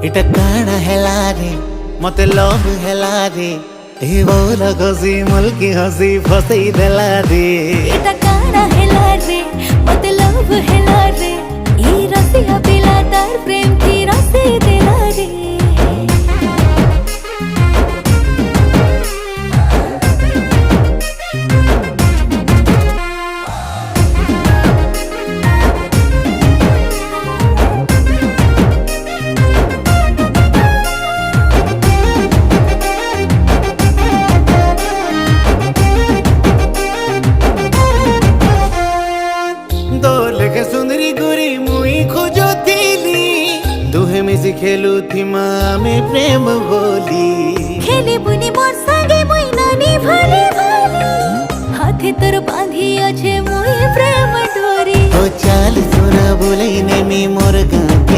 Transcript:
इटा काना हेला रे मते लव हेला रे ए बोल गसी मुल्की हसी फसई देला रे इटा काना हेला रे मते लव हेला रे ई रसिया पिला तार प्रेम की रसी देला रे सुंदरी गुरी मुई खोजो थीली दुहे मिसी खेलू थी माँ में प्रेम बोली खेली बुनी मोर संगे मुई नानी भाले भाले हाथे तोर बांधी अच्छे मुई प्रेम डोरी ओ चाल सुना बोले ने मी मोर गाँव